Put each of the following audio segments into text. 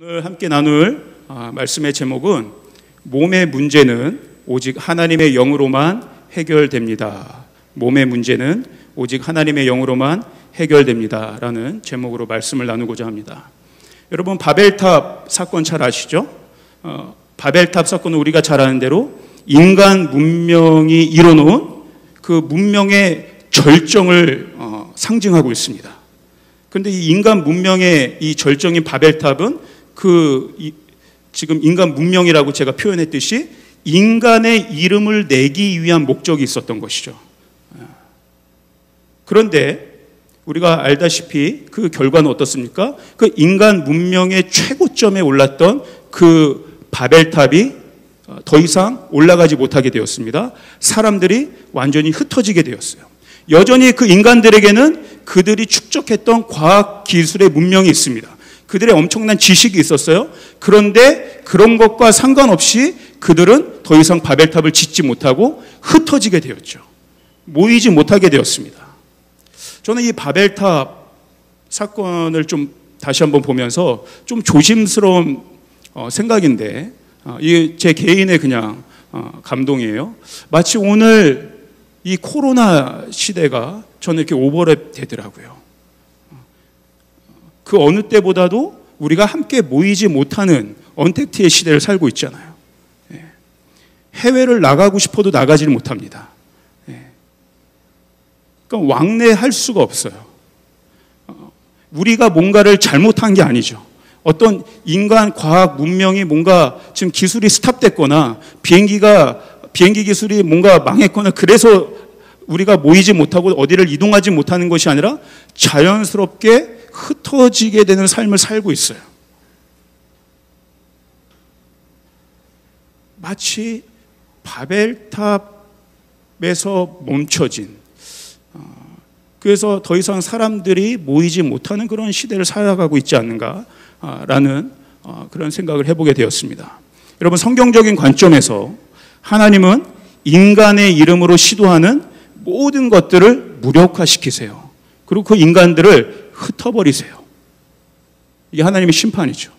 오늘 함께 나눌 말씀의 제목은 몸의 문제는 오직 하나님의 영으로만 해결됩니다. 몸의 문제는 오직 하나님의 영으로만 해결됩니다. 라는 제목으로 말씀을 나누고자 합니다. 여러분, 바벨탑 사건 잘 아시죠? 바벨탑 사건은 우리가 잘 아는 대로 인간 문명이 이뤄놓은 그 문명의 절정을 상징하고 있습니다. 그런데 이 인간 문명의 이 절정인 바벨탑은 지금 인간 문명이라고 제가 표현했듯이 인간의 이름을 내기 위한 목적이 있었던 것이죠. 그런데 우리가 알다시피 그 결과는 어떻습니까? 그 인간 문명의 최고점에 올랐던 그 바벨탑이 더 이상 올라가지 못하게 되었습니다. 사람들이 완전히 흩어지게 되었어요. 여전히 그 인간들에게는 그들이 축적했던 과학 기술의 문명이 있습니다. 그들의 엄청난 지식이 있었어요. 그런데 그런 것과 상관없이 그들은 더 이상 바벨탑을 짓지 못하고 흩어지게 되었죠. 모이지 못하게 되었습니다. 저는 이 바벨탑 사건을 좀 다시 한번 보면서 좀 조심스러운 생각인데, 이게 제 개인의 그냥 감동이에요. 마치 오늘 이 코로나 시대가 저는 이렇게 오버랩 되더라고요. 그 어느 때보다도 우리가 함께 모이지 못하는 언택트의 시대를 살고 있잖아요. 해외를 나가고 싶어도 나가지를 못합니다. 그러니까 왕래할 수가 없어요. 우리가 뭔가를 잘못한 게 아니죠. 어떤 인간 과학 문명이 뭔가 지금 기술이 스탑됐거나 비행기 기술이 뭔가 망했거나 그래서 우리가 모이지 못하고 어디를 이동하지 못하는 것이 아니라 자연스럽게 흩어지게 되는 삶을 살고 있어요. 마치 바벨탑에서 멈춰진, 그래서 더 이상 사람들이 모이지 못하는 그런 시대를 살아가고 있지 않는가라는 그런 생각을 해보게 되었습니다. 여러분, 성경적인 관점에서 하나님은 인간의 이름으로 시도하는 모든 것들을 무력화시키세요. 그리고 그 인간들을 흩어버리세요. 이게 하나님의 심판이죠.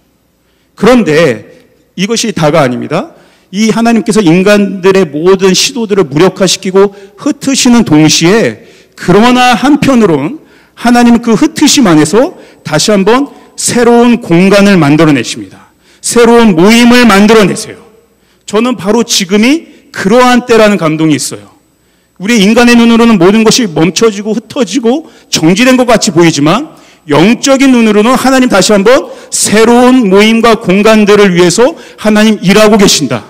그런데 이것이 다가 아닙니다. 이 하나님께서 인간들의 모든 시도들을 무력화시키고 흩으시는 동시에, 그러나 한편으로는 하나님은 그 흩으심 안에서 다시 한번 새로운 공간을 만들어내십니다. 새로운 모임을 만들어내세요. 저는 바로 지금이 그러한 때라는 감동이 있어요. 우리 인간의 눈으로는 모든 것이 멈춰지고 흩어지고 정지된 것 같이 보이지만, 영적인 눈으로는 하나님 다시 한번 새로운 모임과 공간들을 위해서 하나님 일하고 계신다.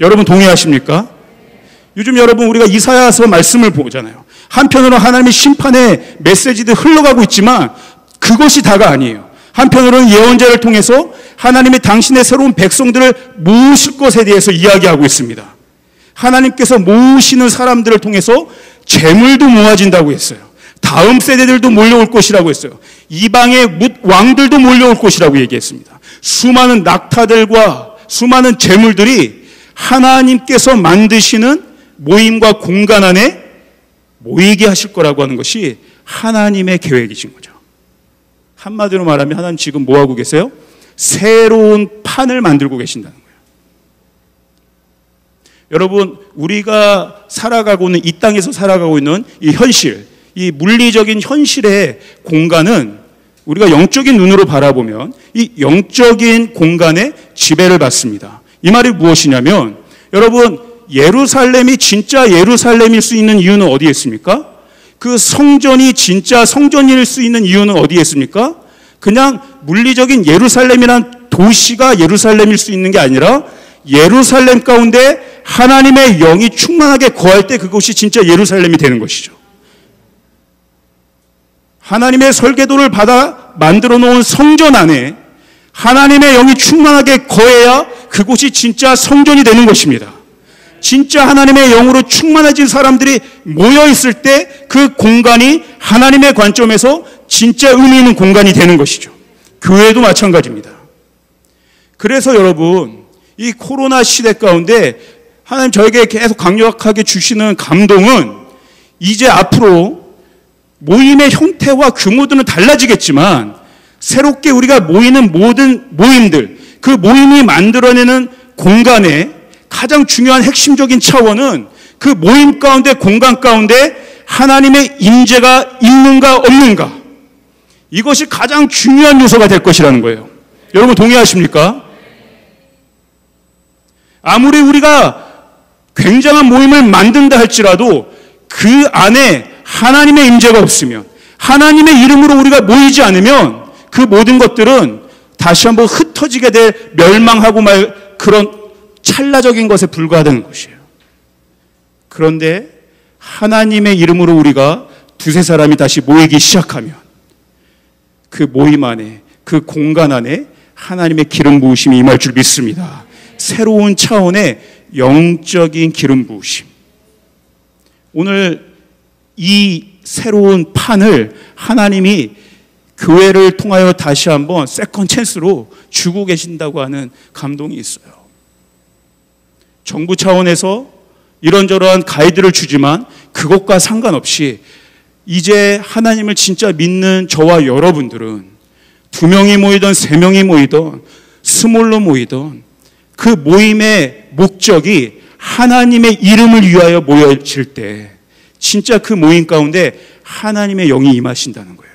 여러분 동의하십니까? 요즘 여러분 우리가 이사야서 말씀을 보잖아요. 한편으로는 하나님의 심판의 메시지도 흘러가고 있지만 그것이 다가 아니에요. 한편으로는 예언자를 통해서 하나님이 당신의 새로운 백성들을 모으실 것에 대해서 이야기하고 있습니다. 하나님께서 모으시는 사람들을 통해서 재물도 모아진다고 했어요. 다음 세대들도 몰려올 것이라고 했어요. 이방의 왕들도 몰려올 것이라고 얘기했습니다. 수많은 낙타들과 수많은 재물들이 하나님께서 만드시는 모임과 공간 안에 모이게 하실 거라고 하는 것이 하나님의 계획이신 거죠. 한마디로 말하면 하나님 지금 뭐 하고 계세요? 새로운 판을 만들고 계신다는 거예요. 여러분, 우리가 살아가고 있는 이 땅에서 살아가고 있는 이 현실, 이 물리적인 현실의 공간은 우리가 영적인 눈으로 바라보면 이 영적인 공간에 지배를 받습니다. 이 말이 무엇이냐면, 여러분, 예루살렘이 진짜 예루살렘일 수 있는 이유는 어디에 있습니까? 그 성전이 진짜 성전일 수 있는 이유는 어디에 있습니까? 그냥 물리적인 예루살렘이란 도시가 예루살렘일 수 있는 게 아니라 예루살렘 가운데 하나님의 영이 충만하게 거할 때 그것이 진짜 예루살렘이 되는 것이죠. 하나님의 설계도를 받아 만들어 놓은 성전 안에 하나님의 영이 충만하게 거해야 그곳이 진짜 성전이 되는 것입니다. 진짜 하나님의 영으로 충만해진 사람들이 모여 있을 때 그 공간이 하나님의 관점에서 진짜 의미 있는 공간이 되는 것이죠. 교회도 마찬가지입니다. 그래서 여러분, 이 코로나 시대 가운데 하나님 저에게 계속 강력하게 주시는 감동은, 이제 앞으로 모임의 형태와 규모들은 달라지겠지만 새롭게 우리가 모이는 모든 모임들, 그 모임이 만들어내는 공간의 가장 중요한 핵심적인 차원은 그 모임 가운데, 공간 가운데 하나님의 임재가 있는가 없는가, 이것이 가장 중요한 요소가 될 것이라는 거예요. 여러분 동의하십니까? 아무리 우리가 굉장한 모임을 만든다 할지라도 그 안에 하나님의 임재가 없으면, 하나님의 이름으로 우리가 모이지 않으면 그 모든 것들은 다시 한번 흩어지게 될, 멸망하고 말 그런 찰나적인 것에 불과하다는 것이에요. 그런데 하나님의 이름으로 우리가 두세 사람이 다시 모이기 시작하면 그 모임 안에, 그 공간 안에 하나님의 기름 부으심이 임할 줄 믿습니다. 새로운 차원의 영적인 기름 부으심. 오늘 이 새로운 판을 하나님이 교회를 통하여 다시 한번 세컨 찬스로 주고 계신다고 하는 감동이 있어요. 정부 차원에서 이런저런 가이드를 주지만 그것과 상관없이 이제 하나님을 진짜 믿는 저와 여러분들은 2명이 모이든 3명이 모이든 스몰로 모이든 그 모임의 목적이 하나님의 이름을 위하여 모여질 때 진짜 그 모임 가운데 하나님의 영이 임하신다는 거예요.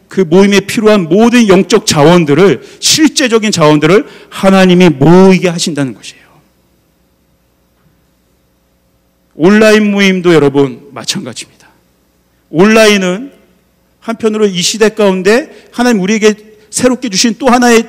그 모임에 필요한 모든 영적 자원들을, 실제적인 자원들을 하나님이 모이게 하신다는 것이에요. 온라인 모임도 여러분 마찬가지입니다. 온라인은 한편으로 이 시대 가운데 하나님 우리에게 새롭게 주신 또 하나의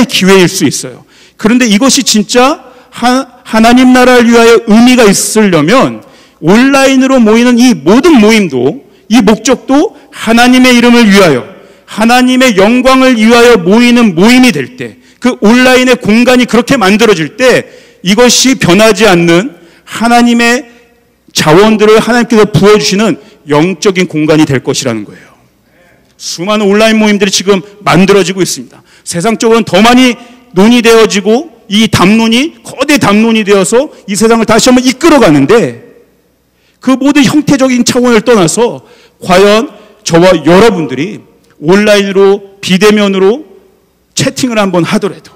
기회일 수 있어요. 그런데 이것이 진짜 하나님 나라를 위하여 의미가 있으려면 온라인으로 모이는 이 모든 모임도, 이 목적도 하나님의 이름을 위하여, 하나님의 영광을 위하여 모이는 모임이 될 때, 그 온라인의 공간이 그렇게 만들어질 때 이것이 변하지 않는 하나님의 자원들을 하나님께서 부어주시는 영적인 공간이 될 것이라는 거예요. 수많은 온라인 모임들이 지금 만들어지고 있습니다. 세상적으로는 더 많이 논의되어지고 이 담론이 거대 담론이 되어서 이 세상을 다시 한번 이끌어가는데, 그 모든 형태적인 차원을 떠나서 과연 저와 여러분들이 온라인으로, 비대면으로 채팅을 한번 하더라도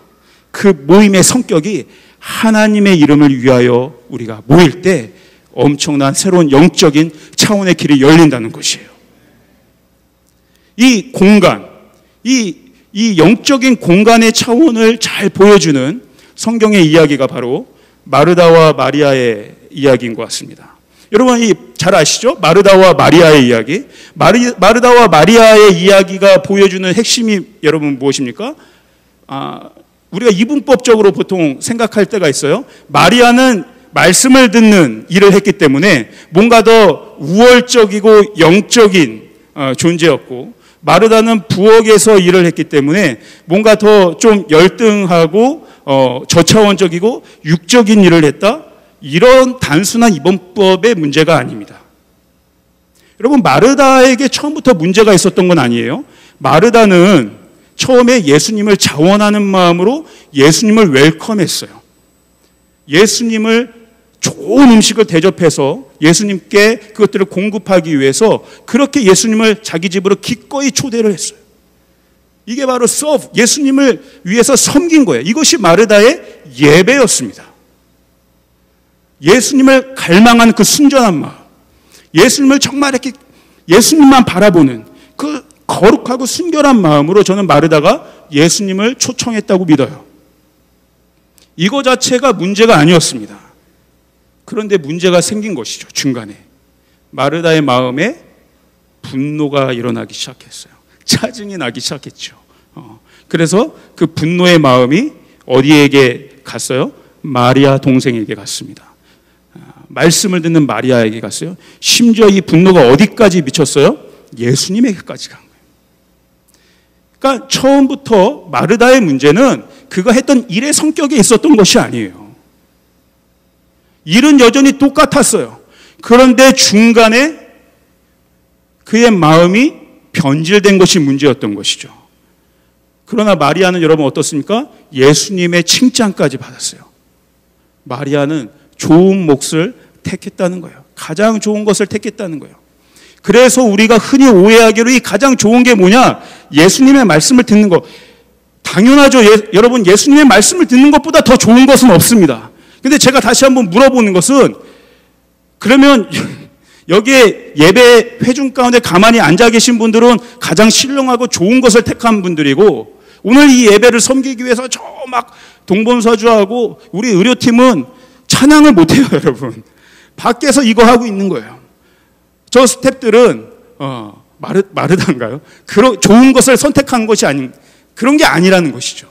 그 모임의 성격이 하나님의 이름을 위하여 우리가 모일 때 엄청난 새로운 영적인 차원의 길이 열린다는 것이에요. 이 공간, 이 영적인 공간의 차원을 잘 보여주는 성경의 이야기가 바로 마르다와 마리아의 이야기인 것 같습니다. 여러분 잘 아시죠? 마르다와 마리아의 이야기. 마르다와 마리아의 이야기가 보여주는 핵심이 여러분 무엇입니까? 우리가 이분법적으로 보통 생각할 때가 있어요. 마리아는 말씀을 듣는 일을 했기 때문에 뭔가 더 우월적이고 영적인 존재였고, 마르다는 부엌에서 일을 했기 때문에 뭔가 더 좀 열등하고 저차원적이고 육적인 일을 했다? 이런 단순한 이분법의 문제가 아닙니다. 여러분, 마르다에게 처음부터 문제가 있었던 건 아니에요. 마르다는 처음에 예수님을 자원하는 마음으로 예수님을 웰컴했어요. 예수님을 좋은 음식을 대접해서 예수님께 그것들을 공급하기 위해서 그렇게 예수님을 자기 집으로 기꺼이 초대를 했어요. 이게 바로 서브, 예수님을 위해서 섬긴 거예요. 이것이 마르다의 예배였습니다. 예수님을 갈망한 그 순전한 마음, 예수님을 정말 이렇게 예수님만 바라보는 그 거룩하고 순결한 마음으로 저는 마르다가 예수님을 초청했다고 믿어요. 이거 자체가 문제가 아니었습니다. 그런데 문제가 생긴 것이죠. 중간에 마르다의 마음에 분노가 일어나기 시작했어요. 짜증이 나기 시작했죠. 그래서 그 분노의 마음이 어디에게 갔어요? 마리아 동생에게 갔습니다. 말씀을 듣는 마리아에게 갔어요. 심지어 이 분노가 어디까지 미쳤어요? 예수님에게까지 간 거예요. 그러니까 처음부터 마르다의 문제는 그가 했던 일의 성격에 있었던 것이 아니에요. 일은 여전히 똑같았어요. 그런데 중간에 그의 마음이 변질된 것이 문제였던 것이죠. 그러나 마리아는 여러분 어떻습니까? 예수님의 칭찬까지 받았어요. 마리아는 좋은 몫을 택했다는 거예요. 가장 좋은 것을 택했다는 거예요. 그래서 우리가 흔히 오해하기로 이 가장 좋은 게 뭐냐? 예수님의 말씀을 듣는 것. 당연하죠. 여러분, 예수님의 말씀을 듣는 것보다 더 좋은 것은 없습니다. 근데 제가 다시 한번 물어보는 것은, 그러면 여기에 예배 회중 가운데 가만히 앉아 계신 분들은 가장 신령하고 좋은 것을 택한 분들이고, 오늘 이 예배를 섬기기 위해서 저 막 동번서주하고 우리 의료팀은 찬양을 못해요, 여러분. 밖에서 이거 하고 있는 거예요. 저 스태프들은 마르다인가요? 그런 좋은 것을 선택한 것이 아닌, 그런 게 아니라는 것이죠.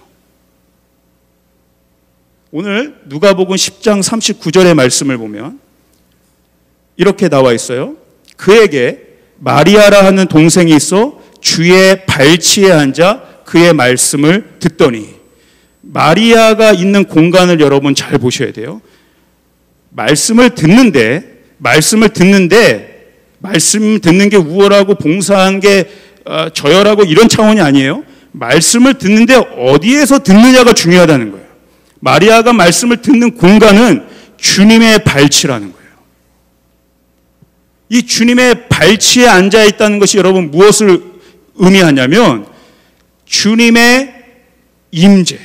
오늘 누가복음 10장 39절의 말씀을 보면 이렇게 나와 있어요. 그에게 마리아라 하는 동생이 있어 주의 발치에 앉아 그의 말씀을 듣더니, 마리아가 있는 공간을 여러분 잘 보셔야 돼요. 말씀을 듣는데 말씀 듣는 게 우월하고 봉사한 게 저열하고 이런 차원이 아니에요. 말씀을 듣는데 어디에서 듣느냐가 중요하다는 거예요. 마리아가 말씀을 듣는 공간은 주님의 발치라는 거예요. 이 주님의 발치에 앉아 있다는 것이 여러분 무엇을 의미하냐면 주님의 임재,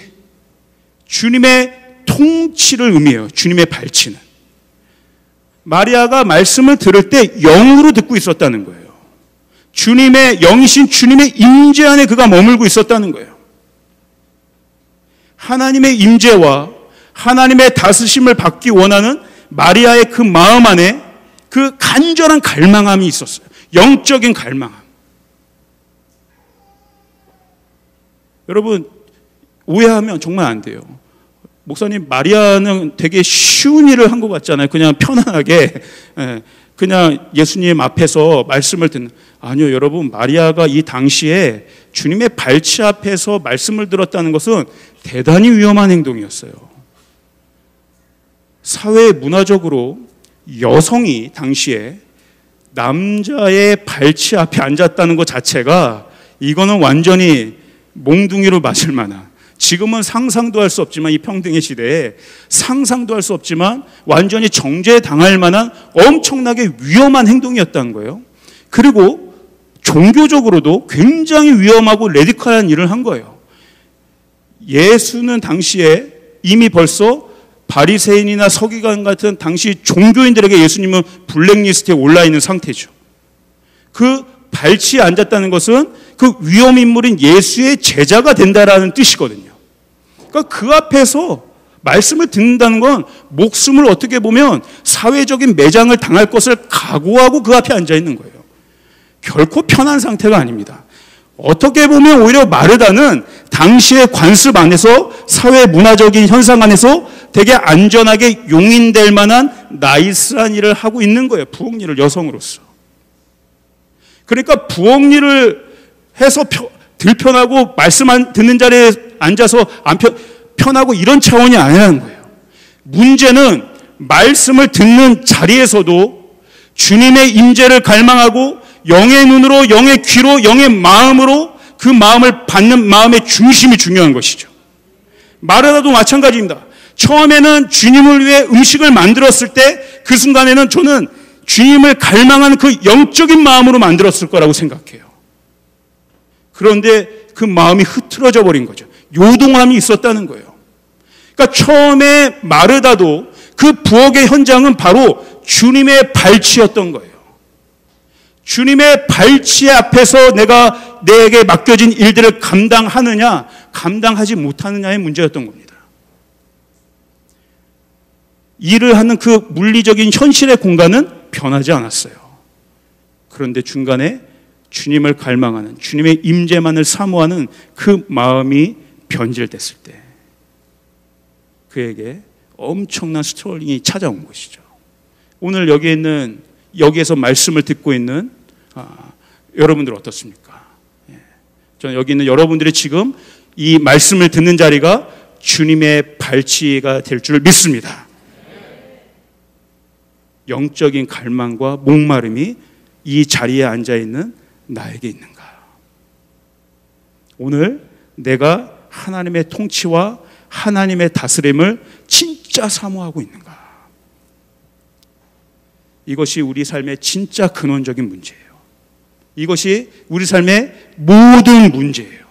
주님의 통치를 의미해요. 주님의 발치는. 마리아가 말씀을 들을 때 영으로 듣고 있었다는 거예요. 주님의 영이신 주님의 임재 안에 그가 머물고 있었다는 거예요. 하나님의 임재와 하나님의 다스심을 받기 원하는 마리아의 그 마음 안에 그 간절한 갈망함이 있었어요. 영적인 갈망함. 여러분, 오해하면 정말 안 돼요. 목사님, 마리아는 되게 쉬운 일을 한 것 같잖아요. 그냥 편안하게 그냥 예수님 앞에서 말씀을 듣는. 아니요, 여러분, 마리아가 이 당시에 주님의 발치 앞에서 말씀을 들었다는 것은 대단히 위험한 행동이었어요. 사회 문화적으로 여성이 당시에 남자의 발치 앞에 앉았다는 것 자체가, 이거는 완전히 몽둥이로 맞을 만한, 지금은 상상도 할 수 없지만, 이 평등의 시대에 상상도 할 수 없지만 완전히 정죄당할 만한 엄청나게 위험한 행동이었다는 거예요. 그리고 종교적으로도 굉장히 위험하고 레디컬한 일을 한 거예요. 예수는 당시에 이미 벌써 바리새인이나 서기관 같은 당시 종교인들에게 예수님은 블랙리스트에 올라 있는 상태죠. 그 발치에 앉았다는 것은 그 위험 인물인 예수의 제자가 된다라는 뜻이거든요. 그러니까 그 앞에서 말씀을 듣는다는 건 목숨을 어떻게 보면 사회적인 매장을 당할 것을 각오하고 그 앞에 앉아 있는 거예요. 결코 편한 상태가 아닙니다. 어떻게 보면 오히려 마르다는 당시의 관습 안에서, 사회 문화적인 현상 안에서 되게 안전하게 용인될 만한 나이스한 일을 하고 있는 거예요. 부엌 일을, 여성으로서. 그러니까 부엌 일을 해서 들편하고 말씀 듣는 자리에 앉아서 안 편하고 이런 차원이 아니라는 거예요. 문제는 말씀을 듣는 자리에서도 주님의 임재를 갈망하고 영의 눈으로, 영의 귀로, 영의 마음으로 그 마음을 받는 마음의 중심이 중요한 것이죠. 마르다도 마찬가지입니다. 처음에는 주님을 위해 음식을 만들었을 때 그 순간에는 저는 주님을 갈망하는 그 영적인 마음으로 만들었을 거라고 생각해요. 그런데 그 마음이 흐트러져 버린 거죠. 요동함이 있었다는 거예요. 그러니까 처음에 마르다도 그 부엌의 현장은 바로 주님의 발치였던 거예요. 주님의 발치 앞에서 내게 맡겨진 일들을 감당하느냐, 감당하지 못하느냐의 문제였던 겁니다. 일을 하는 그 물리적인 현실의 공간은 변하지 않았어요. 그런데 중간에 주님을 갈망하는, 주님의 임재만을 사모하는 그 마음이 변질됐을 때 그에게 엄청난 스트롤링이 찾아온 것이죠. 오늘 여기에서 말씀을 듣고 있는 여러분들 어떻습니까? 저는 여기 있는 여러분들이 지금 이 말씀을 듣는 자리가 주님의 발치가 될 줄 믿습니다. 영적인 갈망과 목마름이 이 자리에 앉아있는 나에게 있는가? 오늘 내가 하나님의 통치와 하나님의 다스림을 진짜 사모하고 있는가? 이것이 우리 삶의 진짜 근원적인 문제예요. 이것이 우리 삶의 모든 문제예요.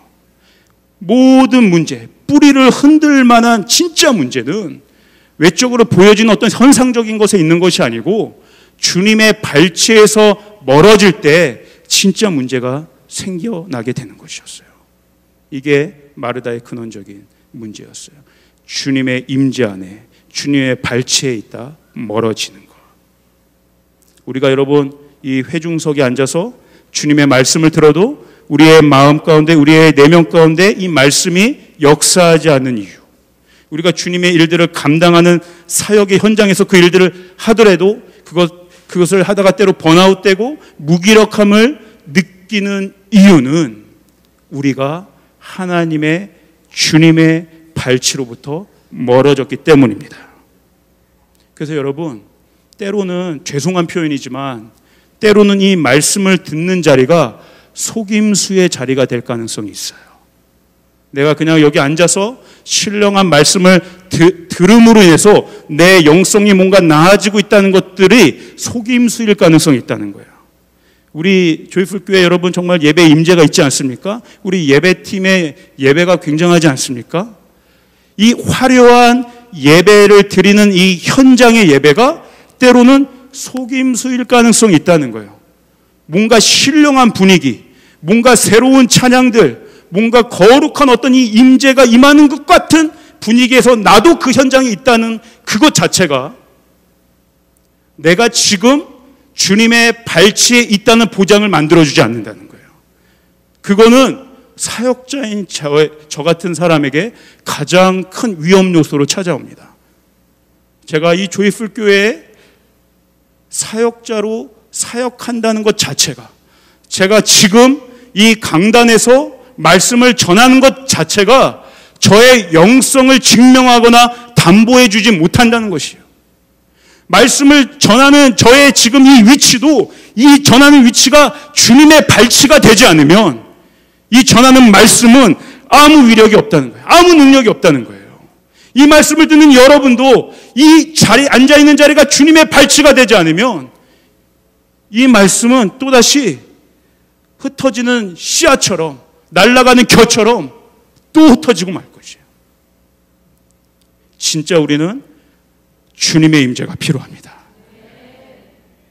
모든 문제, 뿌리를 흔들 만한 진짜 문제는 외적으로 보여지는 어떤 현상적인 것에 있는 것이 아니고 주님의 발치에서 멀어질 때 진짜 문제가 생겨나게 되는 것이었어요. 이게 마르다의 근원적인 문제였어요. 주님의 임재 안에, 주님의 발치에 있다 멀어지는 것. 우리가 여러분 이 회중석에 앉아서 주님의 말씀을 들어도 우리의 마음 가운데, 우리의 내면 가운데 이 말씀이 역사하지 않는 이유, 우리가 주님의 일들을 감당하는 사역의 현장에서 그 일들을 하더라도 그것을 하다가 때로 번아웃되고 무기력함을 느끼는 이유는 우리가 하나님의, 주님의 발치로부터 멀어졌기 때문입니다. 그래서 여러분, 때로는 죄송한 표현이지만 때로는 이 말씀을 듣는 자리가 속임수의 자리가 될 가능성이 있어요. 내가 그냥 여기 앉아서 신령한 말씀을 들음으로 인해서 내 영성이 뭔가 나아지고 있다는 것들이 속임수일 가능성이 있다는 거예요. 우리 조이풀 교회 여러분 정말 예배 임재가 있지 않습니까? 우리 예배팀의 예배가 굉장하지 않습니까? 이 화려한 예배를 드리는 이 현장의 예배가 때로는 속임수일 가능성이 있다는 거예요. 뭔가 신령한 분위기, 뭔가 새로운 찬양들, 뭔가 거룩한 어떤 이 임재가 임하는 것 같은 분위기에서 나도 그 현장에 있다는 그것 자체가 내가 지금 주님의 발치에 있다는 보장을 만들어주지 않는다는 거예요. 그거는 사역자인 저 같은 사람에게 가장 큰 위험 요소로 찾아옵니다. 제가 이 조이풀 교회에 사역자로 사역한다는 것 자체가, 제가 지금 이 강단에서 말씀을 전하는 것 자체가 저의 영성을 증명하거나 담보해 주지 못한다는 것이에요. 말씀을 전하는 저의 지금 이 위치도, 이 전하는 위치가 주님의 발치가 되지 않으면 이 전하는 말씀은 아무 위력이 없다는 거예요. 아무 능력이 없다는 거예요. 이 말씀을 듣는 여러분도 이 자리에 앉아있는 자리가 주님의 발치가 되지 않으면 이 말씀은 또다시 흩어지는 씨앗처럼, 날아가는 겨처럼 또 흩어지고 말 것이에요. 진짜 우리는 주님의 임재가 필요합니다.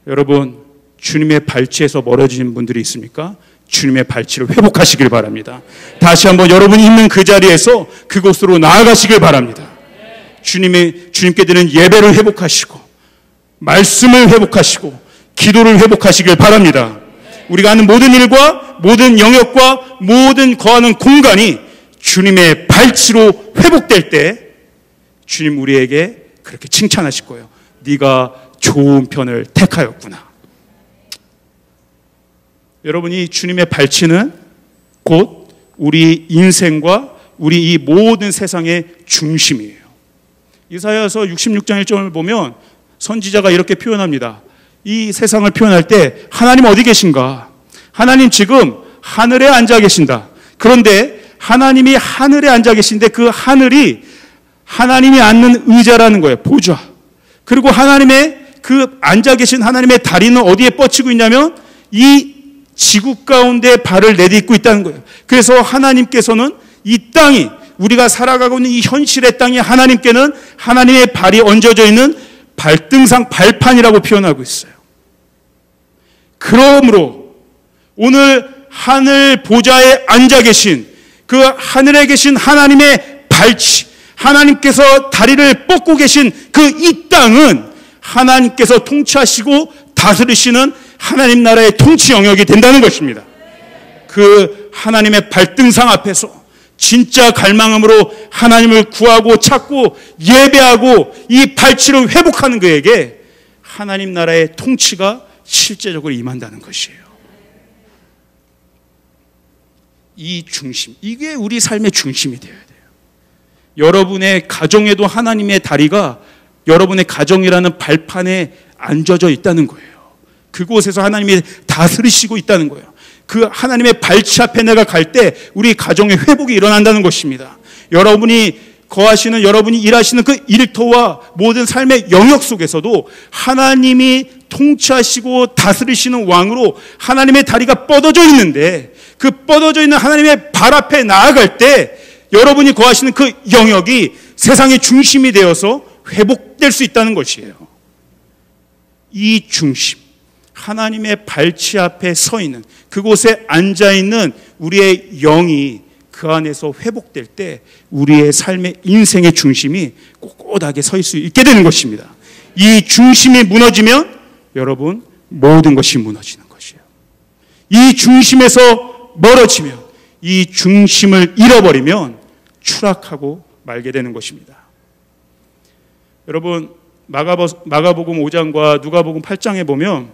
여러분, 주님의 발치에서 멀어진 분들이 있습니까? 주님의 발치를 회복하시길 바랍니다. 다시 한번 여러분이 있는 그 자리에서 그곳으로 나아가시길 바랍니다. 주님께 드리는 예배를 회복하시고, 말씀을 회복하시고, 기도를 회복하시길 바랍니다. 우리가 하는 모든 일과 모든 영역과 모든 거하는 공간이 주님의 발치로 회복될 때 주님 우리에게 그렇게 칭찬하실 거예요. 네가 좋은 편을 택하였구나. 여러분이 주님의 발치는 곧 우리 인생과 우리 이 모든 세상의 중심이에요. 이사야서 66장 1절을 보면 선지자가 이렇게 표현합니다. 이 세상을 표현할 때 하나님 어디 계신가? 하나님 지금 하늘에 앉아 계신다. 그런데 하나님이 하늘에 앉아 계신데 그 하늘이 하나님이 앉는 의자라는 거예요. 보좌. 그리고 하나님의 그 앉아 계신 하나님의 다리는 어디에 뻗치고 있냐면 이 지구 가운데 발을 내딛고 있다는 거예요. 그래서 하나님께서는 이 땅이, 우리가 살아가고 있는 이 현실의 땅이 하나님께는 하나님의 발이 얹어져 있는 발등상, 발판이라고 표현하고 있어요. 그러므로 오늘 하늘 보좌에 앉아 계신 그 하늘에 계신 하나님의 발치, 하나님께서 다리를 뻗고 계신 그 이 땅은 하나님께서 통치하시고 다스리시는 하나님 나라의 통치 영역이 된다는 것입니다. 그 하나님의 발등상 앞에서 진짜 갈망함으로 하나님을 구하고 찾고 예배하고 이 발치를 회복하는 그에게 하나님 나라의 통치가 실제적으로 임한다는 것이에요. 이 중심, 이게 우리 삶의 중심이 되어야 돼요. 여러분의 가정에도 하나님의 다리가 여러분의 가정이라는 발판에 앉아져 있다는 거예요. 그곳에서 하나님이 다스리시고 있다는 거예요. 그 하나님의 발치 앞에 내가 갈 때 우리 가정의 회복이 일어난다는 것입니다. 여러분이 거하시는, 여러분이 일하시는 그 일터와 모든 삶의 영역 속에서도 하나님이 통치하시고 다스리시는 왕으로 하나님의 다리가 뻗어져 있는데, 그 뻗어져 있는 하나님의 발 앞에 나아갈 때 여러분이 거하시는 그 영역이 세상의 중심이 되어서 회복될 수 있다는 것이에요. 이 중심, 하나님의 발치 앞에 서 있는, 그곳에 앉아 있는 우리의 영이 그 안에서 회복될 때 우리의 삶의 인생의 중심이 꼿꼿하게 서 있을 수 있게 되는 것입니다. 이 중심이 무너지면 여러분 모든 것이 무너지는 것이에요. 이 중심에서 멀어지면, 이 중심을 잃어버리면 추락하고 말게 되는 것입니다. 여러분, 마가복음 5장과 누가복음 8장에 보면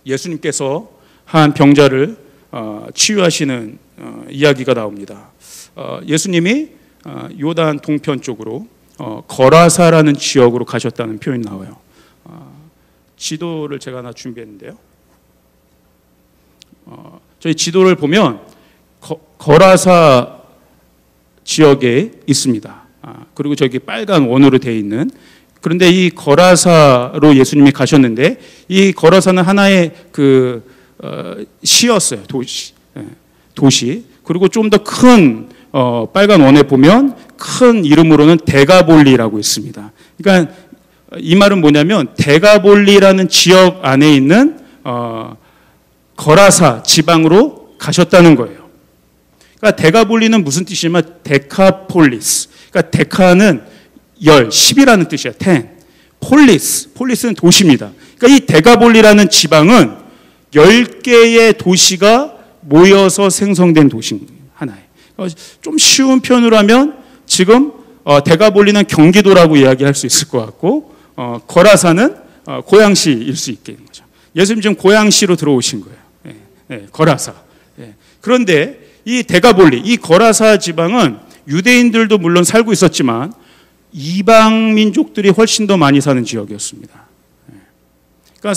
예수님께서 한 병자를 치유하시는 이야기가 나옵니다. 예수님이 요단 동편 쪽으로 거라사라는 지역으로 가셨다는 표현이 나와요. 지도를 제가 하나 준비했는데요. 저희 지도를 보면 거라사 지역에 있습니다. 그리고 저기 빨간 원으로 되어 있는, 그런데 이 거라사로 예수님이 가셨는데, 이 거라사는 하나의 시였어요. 도시. 그리고 좀 더 큰 빨간 원에 보면 큰 이름으로는 데가볼리라고 있습니다. 그러니까 이 말은 뭐냐면 데가볼리라는 지역 안에 있는 거라사 지방으로 가셨다는 거예요. 그러니까 데가볼리는 무슨 뜻이냐면 데카폴리스. 그러니까 데카는 10이라는 뜻이야. 10. 폴리스는 도시입니다. 그러니까 이 데가볼리라는 지방은 10개의 도시가 모여서 생성된 도시 하나예요. 좀 쉬운 표현으로 하면 지금 데가볼리는 경기도라고 이야기할 수 있을 것 같고, 거라사는 고양시일 수 있겠는 거죠. 예수님 지금 고양시로 들어오신 거예요. 거라사. 그런데 이 데가볼리, 이 거라사 지방은 유대인들도 물론 살고 있었지만 이방 민족들이 훨씬 더 많이 사는 지역이었습니다. 그러니까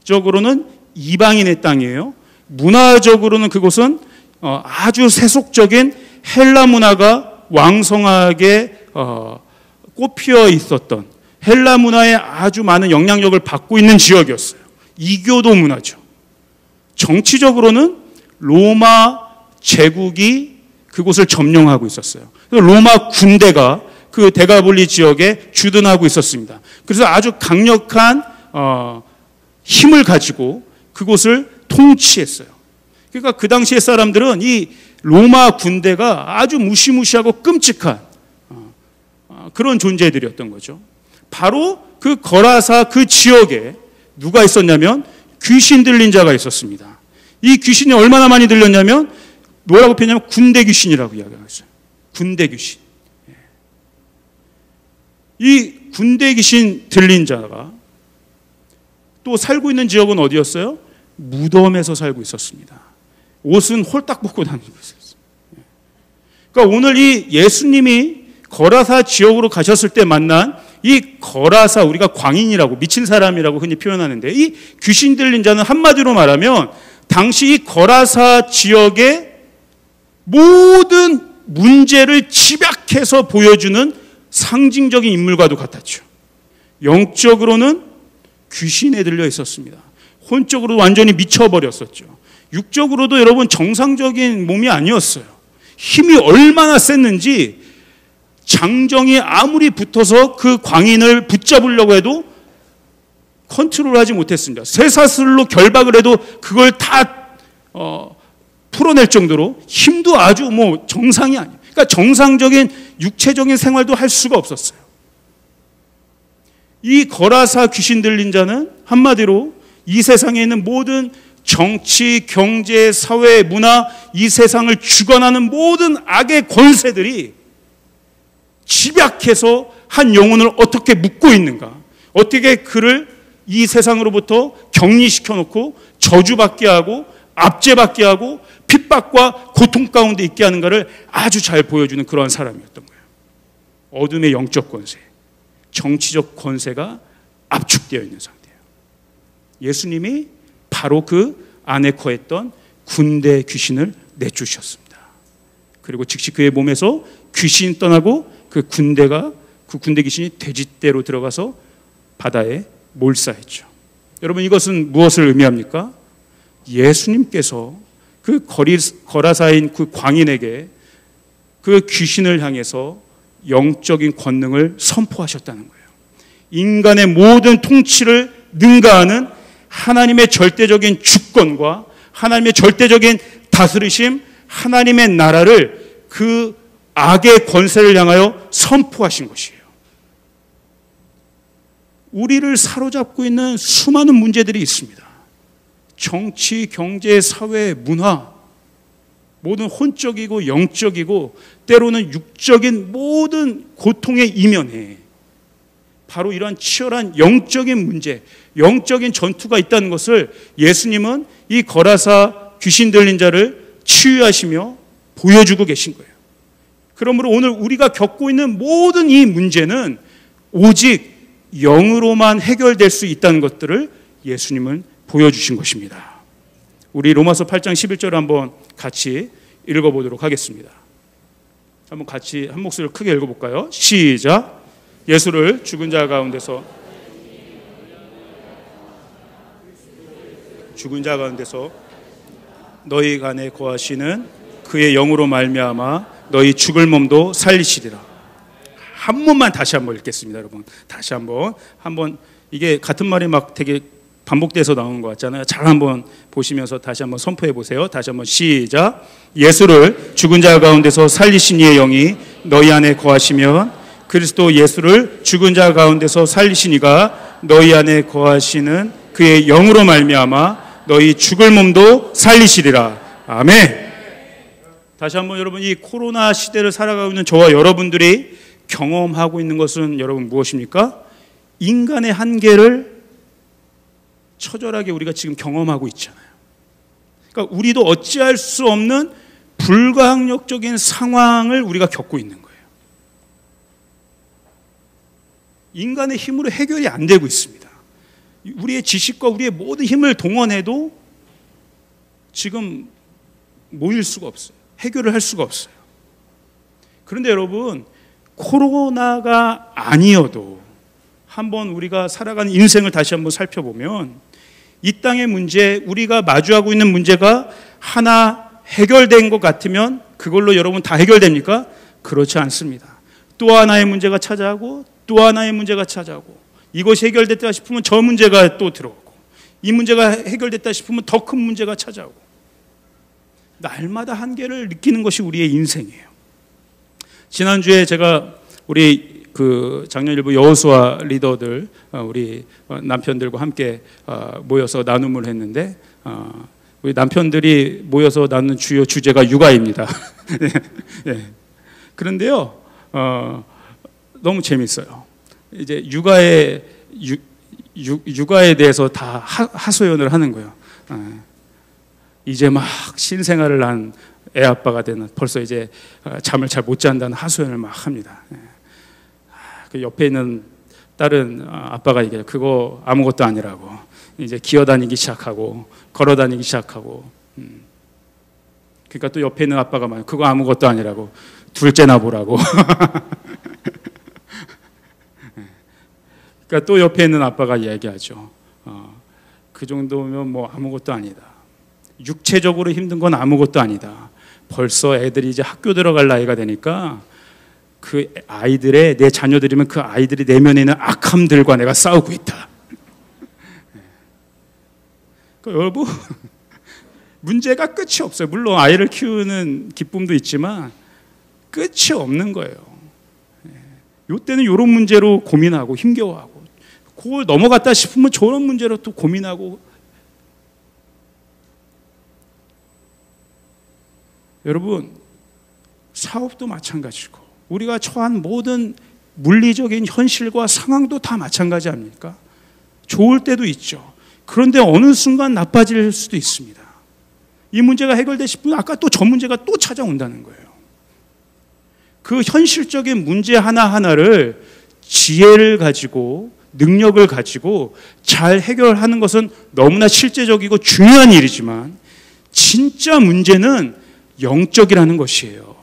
사회적으로는 이방인의 땅이에요. 문화적으로는 그곳은 아주 세속적인 헬라 문화가 왕성하게 꽃피어 있었던, 헬라 문화에 아주 많은 영향력을 받고 있는 지역이었어요. 이교도 문화죠. 정치적으로는 로마 제국이 그곳을 점령하고 있었어요. 로마 군대가 그 데가볼리 지역에 주둔하고 있었습니다. 그래서 아주 강력한 힘을 가지고 그곳을 통치했어요. 그러니까 그 당시의 사람들은 이 로마 군대가 아주 무시무시하고 끔찍한 그런 존재들이었던 거죠. 바로 그 거라사 그 지역에 누가 있었냐면 귀신 들린 자가 있었습니다. 이 귀신이 얼마나 많이 들렸냐면 뭐라고 표현하냐면 군대 귀신이라고 이야기하고 있어요. 군대 귀신. 이 군대 귀신 들린 자가 또 살고 있는 지역은 어디였어요? 무덤에서 살고 있었습니다. 옷은 홀딱 벗고 다니고 있었어요. 그러니까 오늘 이 예수님이 거라사 지역으로 가셨을 때 만난 이 거라사, 우리가 광인이라고, 미친 사람이라고 흔히 표현하는데, 이 귀신 들린 자는 한마디로 말하면 당시 이 거라사 지역의 모든 문제를 집약해서 보여주는 상징적인 인물과도 같았죠. 영적으로는 귀신에 들려 있었습니다. 혼적으로 완전히 미쳐버렸었죠. 육적으로도 여러분 정상적인 몸이 아니었어요. 힘이 얼마나 셌는지 장정이 아무리 붙어서 그 광인을 붙잡으려고 해도 컨트롤하지 못했습니다. 쇠사슬로 결박을 해도 그걸 다 풀어낼 정도로 힘도 아주 정상이 아니에요. 그러니까 정상적인 육체적인 생활도 할 수가 없었어요. 이 거라사 귀신 들린 자는 한마디로 이 세상에 있는 모든 정치, 경제, 사회, 문화, 이 세상을 주관하는 모든 악의 권세들이 집약해서 한 영혼을 어떻게 묶고 있는가, 어떻게 그를 이 세상으로부터 격리시켜 놓고 저주받게 하고 압제받게 하고 핍박과 고통 가운데 있게 하는가를 아주 잘 보여주는 그러한 사람이었던 거예요. 어둠의 영적 권세, 정치적 권세가 압축되어 있는 상태예요. 예수님이 바로 그 안에 거했던 군대 귀신을 내쫓으셨습니다. 그리고 즉시 그의 몸에서 귀신이 떠나고 그 군대 귀신이 돼지떼로 들어가서 바다에 몰사했죠. 여러분, 이것은 무엇을 의미합니까? 예수님께서 그 거라사인 그 광인에게 그 귀신을 향해서 영적인 권능을 선포하셨다는 거예요. 인간의 모든 통치를 능가하는 하나님의 절대적인 주권과 하나님의 절대적인 다스리심, 하나님의 나라를 그 악의 권세를 향하여 선포하신 것이에요. 우리를 사로잡고 있는 수많은 문제들이 있습니다. 정치, 경제, 사회, 문화, 모든 혼적이고 영적이고 때로는 육적인 모든 고통의 이면에 바로 이러한 치열한 영적인 문제, 영적인 전투가 있다는 것을 예수님은 이 거라사 귀신 들린 자를 치유하시며 보여주고 계신 거예요. 그러므로 오늘 우리가 겪고 있는 모든 이 문제는 오직 영으로만 해결될 수 있다는 것들을 예수님은 보여주신 것입니다. 우리 로마서 8장 11절을 한번 같이 읽어보도록 하겠습니다. 한번 같이 한 목소리를 크게 읽어볼까요? 시작. 예수를 죽은 자 가운데서 너희 간에 거하시는 그의 영으로 말미암아 너희 죽을 몸도 살리시리라. 한 번만 다시 한번 읽겠습니다, 여러분. 다시 한번 이게 같은 말이 막 되게 반복돼서 나오는 것 같잖아요. 잘 한번 보시면서 다시 한번 선포해 보세요. 다시 한번 시작. 예수를 죽은 자 가운데서 살리신 이의 영이 너희 안에 거하시면 그리스도 예수를 죽은 자 가운데서 살리신 이가 너희 안에 거하시는 그의 영으로 말미암아 너희 죽을 몸도 살리시리라. 아멘. 다시 한번 여러분, 이 코로나 시대를 살아가고 있는 저와 여러분들이 경험하고 있는 것은 여러분 무엇입니까? 인간의 한계를 처절하게 우리가 지금 경험하고 있잖아요. 그러니까 우리도 어찌할 수 없는 불가항력적인 상황을 우리가 겪고 있는 거예요. 인간의 힘으로 해결이 안 되고 있습니다. 우리의 지식과 우리의 모든 힘을 동원해도 지금 모일 수가 없어요. 해결을 할 수가 없어요. 그런데 여러분, 코로나가 아니어도 한번 우리가 살아가는 인생을 다시 한번 살펴보면 이 땅의 문제, 우리가 마주하고 있는 문제가 하나 해결된 것 같으면 그걸로 여러분 다 해결됩니까? 그렇지 않습니다. 또 하나의 문제가 찾아오고 또 하나의 문제가 찾아오고 이것이 해결됐다 싶으면 저 문제가 또 들어오고 이 문제가 해결됐다 싶으면 더 큰 문제가 찾아오고 날마다 한계를 느끼는 것이 우리의 인생이에요. 지난주에 제가 우리 그 작년일부 여호수아 리더들 우리 남편들과 함께 모여서 나눔을 했는데 우리 남편들이 모여서 나누는 주요 주제가 육아입니다. 네. 그런데요 너무 재밌어요. 이제 육아에 대해서 다 하소연을 하는 거예요. 이제 막 신생아를 한 애 아빠가 되는 벌써 이제 잠을 잘 못 잔다는 하소연을 막 합니다. 그 옆에 있는 다른 아빠가 얘기해요. 그거 아무것도 아니라고. 이제 기어다니기 시작하고 걸어다니기 시작하고. 그러니까 또 옆에 있는 아빠가 말해요. 그거 아무것도 아니라고. 둘째나 보라고. 그러니까 또 옆에 있는 아빠가 이야기하죠. 그 정도면 뭐 아무것도 아니다. 육체적으로 힘든 건 아무것도 아니다. 벌써 애들이 이제 학교 들어갈 나이가 되니까 그 아이들의 내 자녀들이면 그 아이들이 내면에 있는 악함들과 내가 싸우고 있다. 그러니까 여러분 문제가 끝이 없어요. 물론 아이를 키우는 기쁨도 있지만 끝이 없는 거예요. 이때는 이런 문제로 고민하고 힘겨워하고 그걸 넘어갔다 싶으면 저런 문제로 또 고민하고. 여러분 사업도 마찬가지고 우리가 처한 모든 물리적인 현실과 상황도 다 마찬가지 아닙니까? 좋을 때도 있죠. 그런데 어느 순간 나빠질 수도 있습니다. 이 문제가 해결돼 싶으면 아까 또 저 문제가 또 찾아온다는 거예요. 그 현실적인 문제 하나하나를 지혜를 가지고 능력을 가지고 잘 해결하는 것은 너무나 실제적이고 중요한 일이지만 진짜 문제는 영적이라는 것이에요.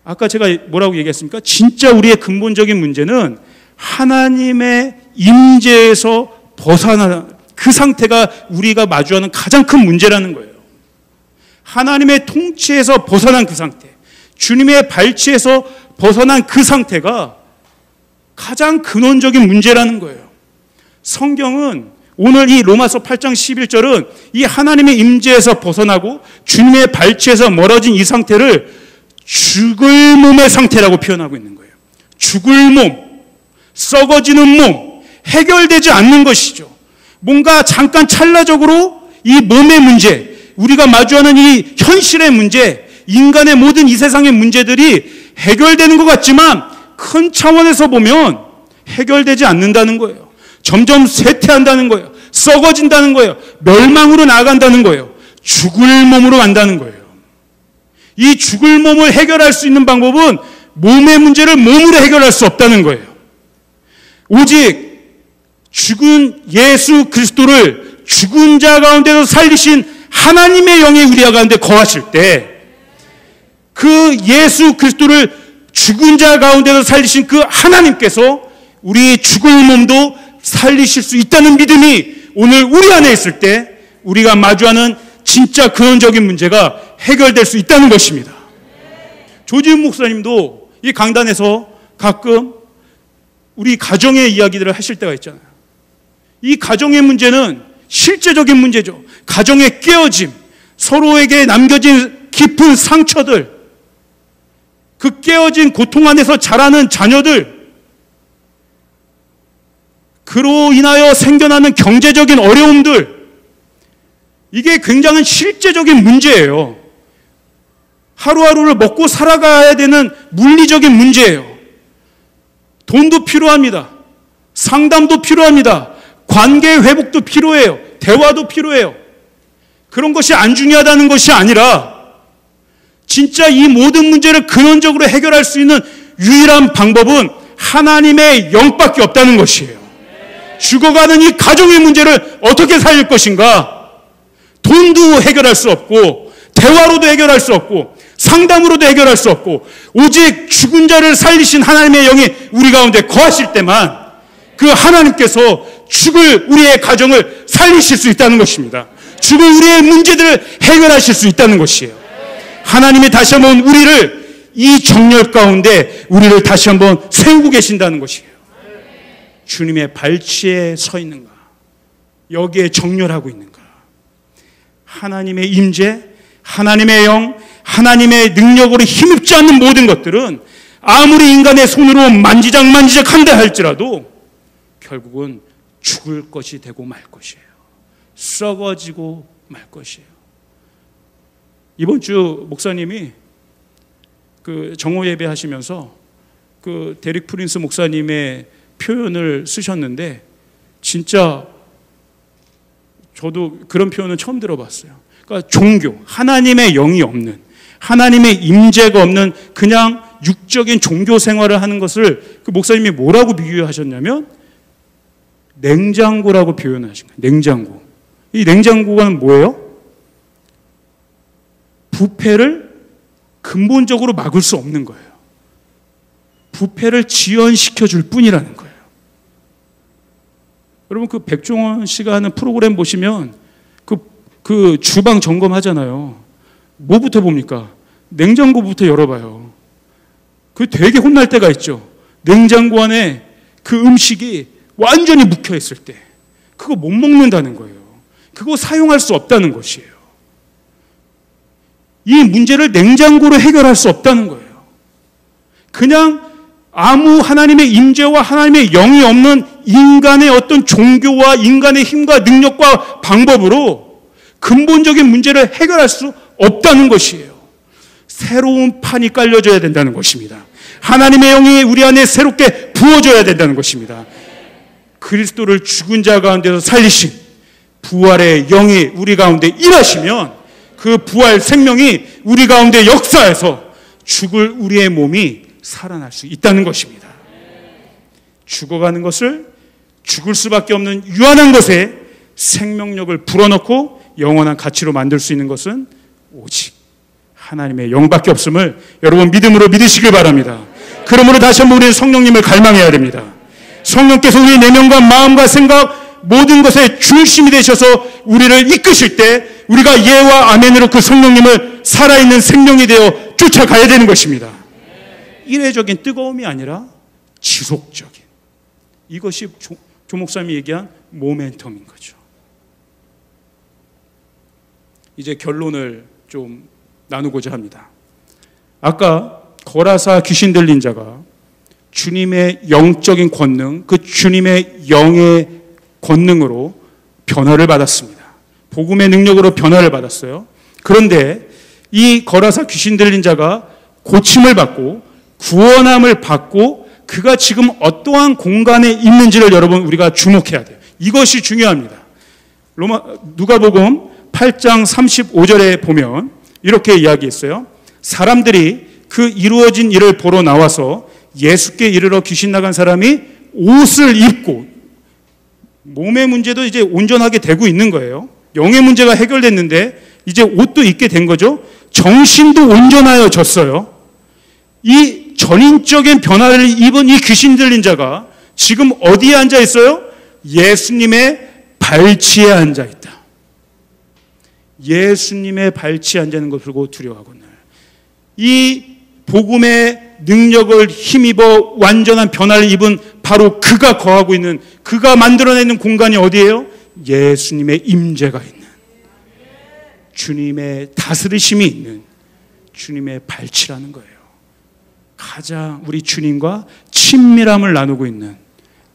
아까 제가 뭐라고 얘기했습니까? 진짜 우리의 근본적인 문제는 하나님의 임재에서 벗어나는 그 상태가 우리가 마주하는 가장 큰 문제라는 거예요. 하나님의 통치에서 벗어난 그 상태, 주님의 발치에서 벗어난 그 상태가 가장 근원적인 문제라는 거예요. 성경은 오늘 이 로마서 8장 11절은 이 하나님의 임재에서 벗어나고 주님의 발치에서 멀어진 이 상태를 죽을 몸의 상태라고 표현하고 있는 거예요. 죽을 몸, 썩어지는 몸, 해결되지 않는 것이죠. 뭔가 잠깐 찰나적으로 이 몸의 문제, 우리가 마주하는 이 현실의 문제, 인간의 모든 이 세상의 문제들이 해결되는 것 같지만 큰 차원에서 보면 해결되지 않는다는 거예요. 점점 쇠퇴한다는 거예요. 썩어진다는 거예요. 멸망으로 나아간다는 거예요. 죽을 몸으로 간다는 거예요. 이 죽을 몸을 해결할 수 있는 방법은 몸의 문제를 몸으로 해결할 수 없다는 거예요. 오직 죽은 예수 그리스도를 죽은 자 가운데서 살리신 하나님의 영이 우리 가운데 거하실 때 그 예수 그리스도를 죽은 자 가운데서 살리신 그 하나님께서 우리 죽을 몸도 살리실 수 있다는 믿음이 오늘 우리 안에 있을 때 우리가 마주하는 진짜 근원적인 문제가 해결될 수 있다는 것입니다. 조지훈 목사님도 이 강단에서 가끔 우리 가정의 이야기들을 하실 때가 있잖아요. 이 가정의 문제는 실제적인 문제죠. 가정의 깨어짐, 서로에게 남겨진 깊은 상처들, 그 깨어진 고통 안에서 자라는 자녀들, 그로 인하여 생겨나는 경제적인 어려움들, 이게 굉장히 실제적인 문제예요. 하루하루를 먹고 살아가야 되는 물리적인 문제예요. 돈도 필요합니다. 상담도 필요합니다. 관계 회복도 필요해요. 대화도 필요해요. 그런 것이 안 중요하다는 것이 아니라 진짜 이 모든 문제를 근원적으로 해결할 수 있는 유일한 방법은 하나님의 영밖에 없다는 것이에요. 죽어가는 이 가정의 문제를 어떻게 살릴 것인가? 돈도 해결할 수 없고 대화로도 해결할 수 없고 상담으로도 해결할 수 없고 오직 죽은 자를 살리신 하나님의 영이 우리 가운데 거하실 때만 그 하나님께서 죽을 우리의 가정을 살리실 수 있다는 것입니다. 죽을 우리의 문제들을 해결하실 수 있다는 것이에요. 하나님이 다시 한번 우리를 이 정열 가운데 우리를 다시 한번 세우고 계신다는 것이에요. 주님의 발치에 서 있는가? 여기에 정렬하고 있는가? 하나님의 임재, 하나님의 영, 하나님의 능력으로 힘입지 않는 모든 것들은 아무리 인간의 손으로 만지작 한다 할지라도 결국은 죽을 것이 되고 말 것이에요. 썩어지고 말 것이에요. 이번 주 목사님이 그 정오 예배 하시면서 그 데릭 프린스 목사님의 표현을 쓰셨는데 진짜 저도 그런 표현은 처음 들어봤어요. 그러니까 종교, 하나님의 영이 없는, 하나님의 임재가 없는 그냥 육적인 종교 생활을 하는 것을 그 목사님이 뭐라고 비유하셨냐면 냉장고라고 표현하신 거예요. 냉장고. 이 냉장고가 뭐예요? 부패를 근본적으로 막을 수 없는 거예요. 부패를 지연시켜 줄 뿐이라는 거예요. 여러분 그 백종원 씨가 하는 프로그램 보시면 그 주방 점검하잖아요. 뭐부터 봅니까? 냉장고부터 열어봐요. 그 되게 혼날 때가 있죠. 냉장고 안에 그 음식이 완전히 묵혀 있을 때 그거 못 먹는다는 거예요. 그거 사용할 수 없다는 것이에요. 이 문제를 냉장고로 해결할 수 없다는 거예요. 그냥 아무 하나님의 임재와 하나님의 영이 없는 인간의 어떤 종교와 인간의 힘과 능력과 방법으로 근본적인 문제를 해결할 수 없다는 것이에요. 새로운 판이 깔려져야 된다는 것입니다. 하나님의 영이 우리 안에 새롭게 부어져야 된다는 것입니다. 그리스도를 죽은 자 가운데서 살리신 부활의 영이 우리 가운데 일하시면 그 부활 생명이 우리 가운데 역사해서 죽을 우리의 몸이 살아날 수 있다는 것입니다. 죽어가는 것을 죽을 수밖에 없는 유한한 것에 생명력을 불어넣고 영원한 가치로 만들 수 있는 것은 오직 하나님의 영밖에 없음을 여러분 믿음으로 믿으시길 바랍니다. 그러므로 다시 한번 우리는 성령님을 갈망해야 됩니다. 성령께서 우리의 내면과 마음과 생각 모든 것의 중심이 되셔서 우리를 이끄실 때 우리가 예와 아멘으로 그 성령님을 살아있는 생명이 되어 쫓아가야 되는 것입니다. 이례적인 뜨거움이 아니라 지속적인, 이것이 조 목사님이 얘기한 모멘텀인 거죠. 이제 결론을 좀 나누고자 합니다. 아까 거라사 귀신 들린 자가 주님의 영적인 권능, 그 주님의 영의 권능으로 변화를 받았습니다. 복음의 능력으로 변화를 받았어요. 그런데 이 거라사 귀신 들린 자가 고침을 받고 구원함을 받고 그가 지금 어떠한 공간에 있는지를 여러분 우리가 주목해야 돼요. 이것이 중요합니다. 누가복음 8장 35절에 보면 이렇게 이야기했어요. 사람들이 그 이루어진 일을 보러 나와서 예수께 이르러 귀신 나간 사람이 옷을 입고, 몸의 문제도 이제 온전하게 되고 있는 거예요. 영의 문제가 해결됐는데 이제 옷도 입게 된 거죠. 정신도 온전하여졌어요. 이 전인적인 변화를 입은 이 귀신 들린 자가 지금 어디에 앉아 있어요? 예수님의 발치에 앉아 있다. 예수님의 발치에 앉아 있는 것을 보고 두려워하거늘. 이 복음의 능력을 힘입어 완전한 변화를 입은 바로 그가 거하고 있는, 그가 만들어내는 공간이 어디예요? 예수님의 임재가 있는, 주님의 다스리심이 있는 주님의 발치라는 거예요. 가장 우리 주님과 친밀함을 나누고 있는,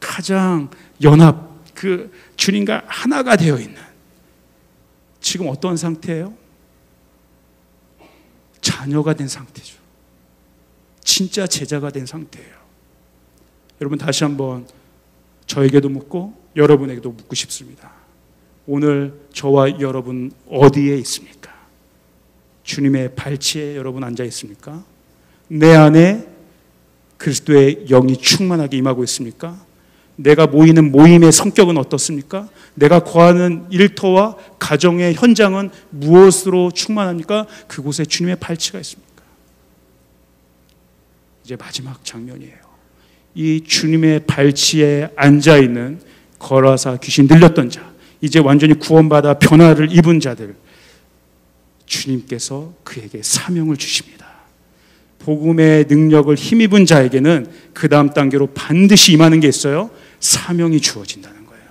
가장 연합, 그 주님과 하나가 되어 있는, 지금 어떤 상태예요? 자녀가 된 상태죠. 진짜 제자가 된 상태예요. 여러분 다시 한번 저에게도 묻고 여러분에게도 묻고 싶습니다. 오늘 저와 여러분 어디에 있습니까? 주님의 발치에 여러분 앉아 있습니까? 내 안에 그리스도의 영이 충만하게 임하고 있습니까? 내가 모이는 모임의 성격은 어떻습니까? 내가 거하는 일터와 가정의 현장은 무엇으로 충만합니까? 그곳에 주님의 발치가 있습니까? 이제 마지막 장면이에요. 이 주님의 발치에 앉아있는 거라사 귀신 들렸던 자, 이제 완전히 구원받아 변화를 입은 자들, 주님께서 그에게 사명을 주십니다. 복음의 능력을 힘입은 자에게는 그 다음 단계로 반드시 임하는 게 있어요. 사명이 주어진다는 거예요.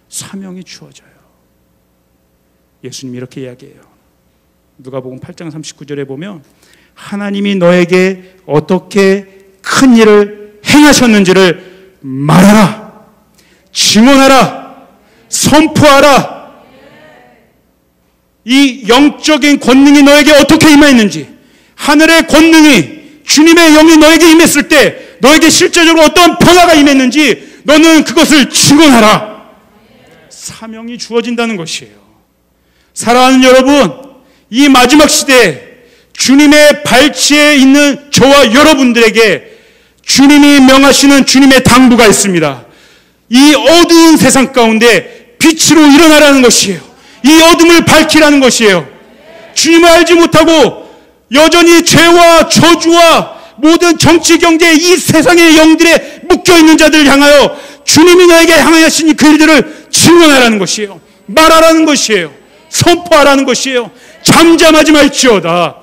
사명이 주어져요. 예수님이 이렇게 이야기해요. 누가복음 8장 39절에 보면 하나님이 너에게 어떻게 큰 일을 행하셨는지를 말하라, 증언하라, 선포하라. 이 영적인 권능이 너에게 어떻게 임했는지, 하늘의 권능이, 주님의 영이 너에게 임했을 때 너에게 실제적으로 어떤 변화가 임했는지 너는 그것을 증언하라. 사명이 주어진다는 것이에요. 사랑하는 여러분, 이 마지막 시대에 주님의 발치에 있는 저와 여러분들에게 주님이 명하시는 주님의 당부가 있습니다. 이 어두운 세상 가운데 빛으로 일어나라는 것이에요. 이 어둠을 밝히라는 것이에요. 주님을 알지 못하고 여전히 죄와 저주와 모든 정치, 경제, 이 세상의 영들에 묶여있는 자들을 향하여 주님이 너에게 향하신 그 일들을 증언하라는 것이에요. 말하라는 것이에요. 선포하라는 것이에요. 잠잠하지 말지어다.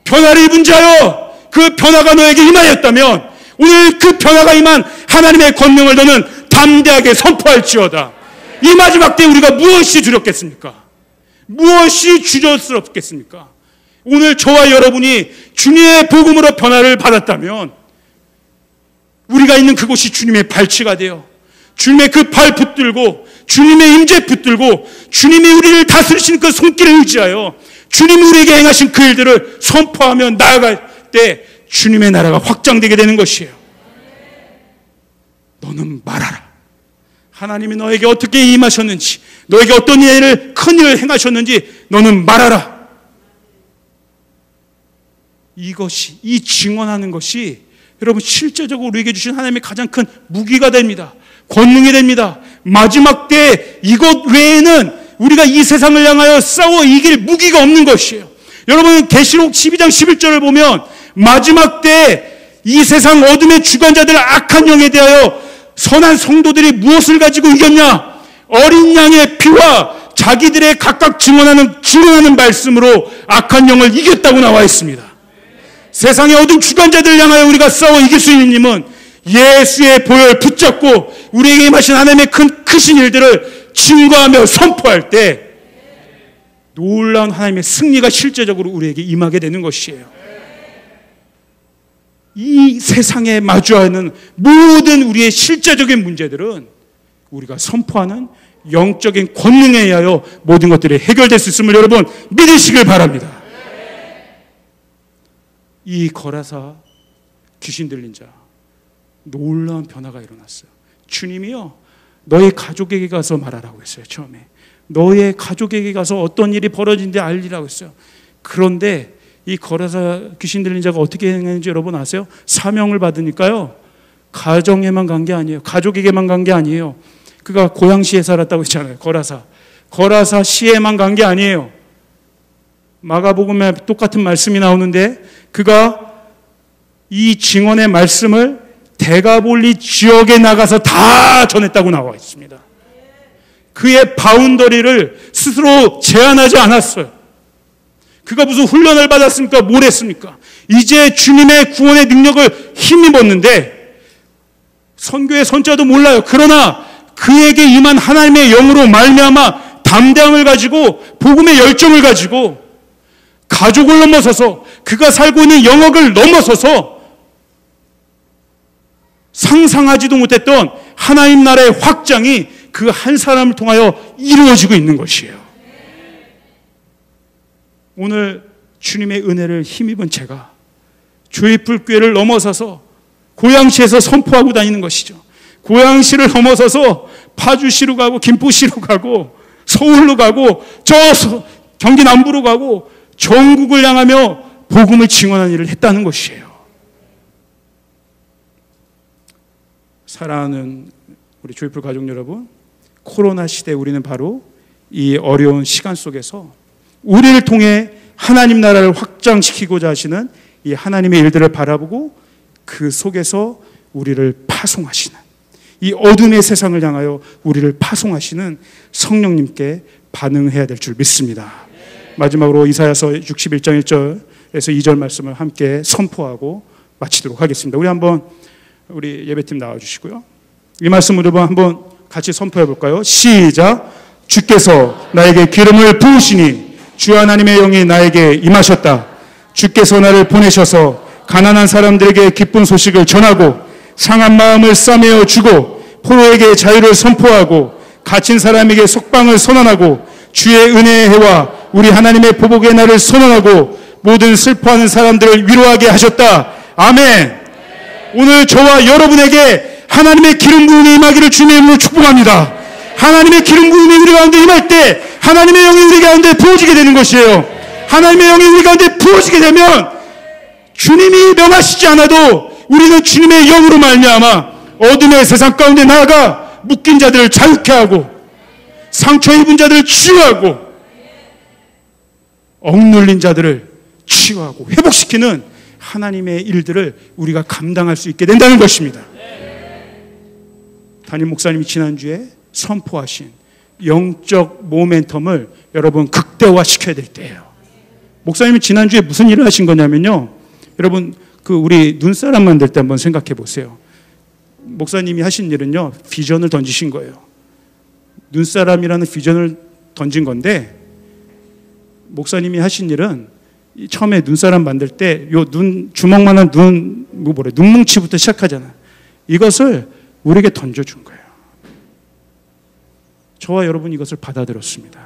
변화를 입은 자여, 그 변화가 너에게 임하였다면 오늘 그 변화가 임한 하나님의 권능을 너는 담대하게 선포할지어다. 이 마지막 때 우리가 무엇이 두렵겠습니까? 무엇이 주저스럽겠습니까? 오늘 저와 여러분이 주님의 복음으로 변화를 받았다면 우리가 있는 그곳이 주님의 발치가 되어 주님의 그 발 붙들고 주님의 임재 붙들고 주님이 우리를 다스리신 그 손길을 의지하여 주님이 우리에게 행하신 그 일들을 선포하며 나아갈 때 주님의 나라가 확장되게 되는 것이에요. 너는 말하라. 하나님이 너에게 어떻게 임하셨는지, 너에게 어떤 일을, 큰 일을 행하셨는지 너는 말하라. 이것이, 이 증언하는 것이 여러분 실제적으로 우리에게 주신 하나님의 가장 큰 무기가 됩니다. 권능이 됩니다. 마지막 때 이것 외에는 우리가 이 세상을 향하여 싸워 이길 무기가 없는 것이에요. 여러분 계시록 12장 11절을 보면 마지막 때 이 세상 어둠의 주관자들 악한 영에 대하여 선한 성도들이 무엇을 가지고 이겼냐? 어린 양의 피와 자기들의 각각 증언하는 말씀으로 악한 영을 이겼다고 나와 있습니다. 세상의 어둠 주관자들을 향하여 우리가 싸워 이길 수 있는 힘은 예수의 보혈 붙잡고 우리에게 임하신 하나님의 크신 일들을 증거하며 선포할 때 놀라운 하나님의 승리가 실제적으로 우리에게 임하게 되는 것이에요. 이 세상에 마주하는 모든 우리의 실제적인 문제들은 우리가 선포하는 영적인 권능에 의하여 모든 것들이 해결될 수 있음을 여러분 믿으시길 바랍니다. 이 거라사 귀신 들린 자 놀라운 변화가 일어났어요. 주님이요, 너희 가족에게 가서 말하라고 했어요. 처음에 너의 가족에게 가서 어떤 일이 벌어진지 알리라고 했어요. 그런데 이 거라사 귀신 들린 자가 어떻게 했는지 여러분 아세요? 사명을 받으니까요, 가정에만 간 게 아니에요. 가족에게만 간 게 아니에요. 그가 고양시에 살았다고 했잖아요. 거라사 시에만 간 게 아니에요. 마가복음에 똑같은 말씀이 나오는데 그가 이 증언의 말씀을 데가볼리 지역에 나가서 다 전했다고 나와 있습니다. 그의 바운더리를 스스로 제한하지 않았어요. 그가 무슨 훈련을 받았습니까? 뭘 했습니까? 이제 주님의 구원의 능력을 힘입었는데 선교의 선자도 몰라요. 그러나 그에게 임한 하나님의 영으로 말미암아 담대함을 가지고 복음의 열정을 가지고 가족을 넘어서서 그가 살고 있는 영역을 넘어서서 상상하지도 못했던 하나님 나라의 확장이 그 한 사람을 통하여 이루어지고 있는 것이에요. 오늘 주님의 은혜를 힘입은 제가 조이풀교회를 넘어서서 고양시에서 선포하고 다니는 것이죠. 고양시를 넘어서서 파주시로 가고 김포시로 가고 서울로 가고 저 경기 남부로 가고 전국을 향하며 복음을 증언하는 일을 했다는 것이에요. 사랑하는 우리 조이풀 가족 여러분, 코로나 시대에 우리는 바로 이 어려운 시간 속에서 우리를 통해 하나님 나라를 확장시키고자 하시는 이 하나님의 일들을 바라보고 그 속에서 우리를 파송하시는, 이 어둠의 세상을 향하여 우리를 파송하시는 성령님께 반응해야 될 줄 믿습니다. 마지막으로 이사야서 61장 1절에서 2절 말씀을 함께 선포하고 마치도록 하겠습니다. 우리 예배팀 나와주시고요. 이 말씀으로 한번 같이 선포해 볼까요? 시작. 주께서 나에게 기름을 부으시니 주 하나님의 영이 나에게 임하셨다. 주께서 나를 보내셔서 가난한 사람들에게 기쁜 소식을 전하고 상한 마음을 싸매어 주고 포로에게 자유를 선포하고 갇힌 사람에게 속방을 선언하고 주의 은혜의 해와 우리 하나님의 보복의 날을 선언하고 모든 슬퍼하는 사람들을 위로하게 하셨다. 아멘. 오늘 저와 여러분에게 하나님의 기름 부음이 임하기를 주님의 이름으로 축복합니다. 하나님의 기름 부음이 우리 가운데 임할 때 하나님의 영이 우리 가운데 부어지게 되는 것이에요. 하나님의 영이 우리 가운데 부어지게 되면 주님이 명하시지 않아도 우리는 주님의 영으로 말미암아 어둠의 세상 가운데 나아가 묶인 자들을 자유케 하고 상처 입은 자들을 치유하고 억눌린 자들을 치유하고 회복시키는 하나님의 일들을 우리가 감당할 수 있게 된다는 것입니다. 담임 목사님이 지난주에 선포하신 영적 모멘텀을 여러분 극대화시켜야 될 때예요. 목사님이 지난주에 무슨 일을 하신 거냐면요, 여러분 우리 눈사람 만들 때 한번 생각해 보세요. 목사님이 하신 일은요, 비전을 던지신 거예요. 눈사람이라는 비전을 던진 건데, 목사님이 하신 일은 처음에 눈사람 만들 때 요 눈 주먹만한 눈뭉치부터 시작하잖아. 이것을 우리에게 던져준 거예요. 저와 여러분 이것을 받아들였습니다.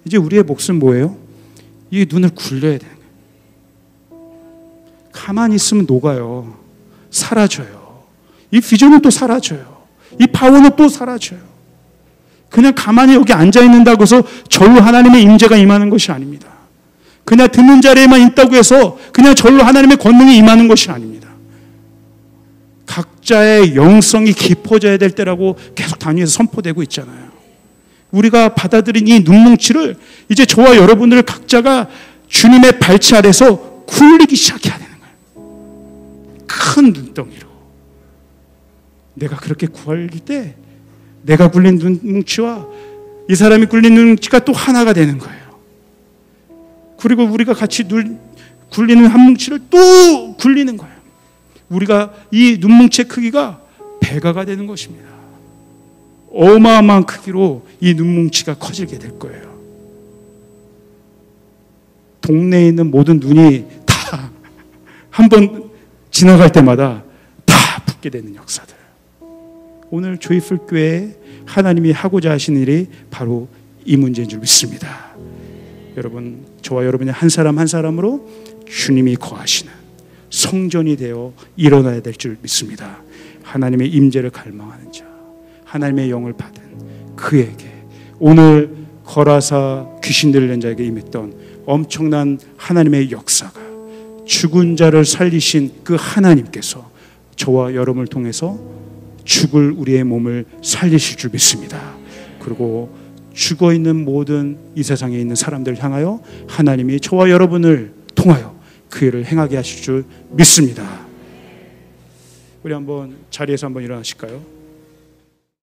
이제 우리의 몫은 뭐예요? 이 눈을 굴려야 되는 거예요. 가만히 있으면 녹아요. 사라져요. 이 비전은 또 사라져요. 이 파워는 또 사라져요. 그냥 가만히 여기 앉아있는다고 해서 절로 하나님의 임재가 임하는 것이 아닙니다. 그냥 듣는 자리에만 있다고 해서 그냥 절로 하나님의 권능이 임하는 것이 아닙니다. 각자의 영성이 깊어져야 될 때라고 계속 단위에서 선포되고 있잖아요. 우리가 받아들인 이 눈뭉치를 이제 저와 여러분들 각자가 주님의 발치 아래서 굴리기 시작해야 되는 거예요. 큰 눈덩이로. 내가 그렇게 구할 때 내가 굴린 눈뭉치와 이 사람이 굴린 눈뭉치가 또 하나가 되는 거예요. 그리고 우리가 같이 굴리는 한 뭉치를 또 굴리는 거예요. 우리가 이 눈뭉치의 크기가 배가가 되는 것입니다. 어마어마한 크기로 이 눈뭉치가 커지게 될 거예요. 동네에 있는 모든 눈이 다 한 번 지나갈 때마다 다 붙게 되는 역사들. 오늘 조이풀 교회에 하나님이 하고자 하신 일이 바로 이 문제인 줄 믿습니다. 여러분, 저와 여러분의 한 사람 한 사람으로 주님이 거하시는 성전이 되어 일어나야 될 줄 믿습니다. 하나님의 임재를 갈망하는 자, 하나님의 영을 받은 그에게 오늘 거라사 귀신 들린 자에게 임했던 엄청난 하나님의 역사가 죽은 자를 살리신 그 하나님께서 저와 여러분을 통해서 죽을 우리의 몸을 살리실 줄 믿습니다. 그리고 죽어있는 모든 이 세상에 있는 사람들을 향하여 하나님이 저와 여러분을 통하여 그 일을 행하게 하실 줄 믿습니다. 우리 한번 자리에서 한번 일어나실까요?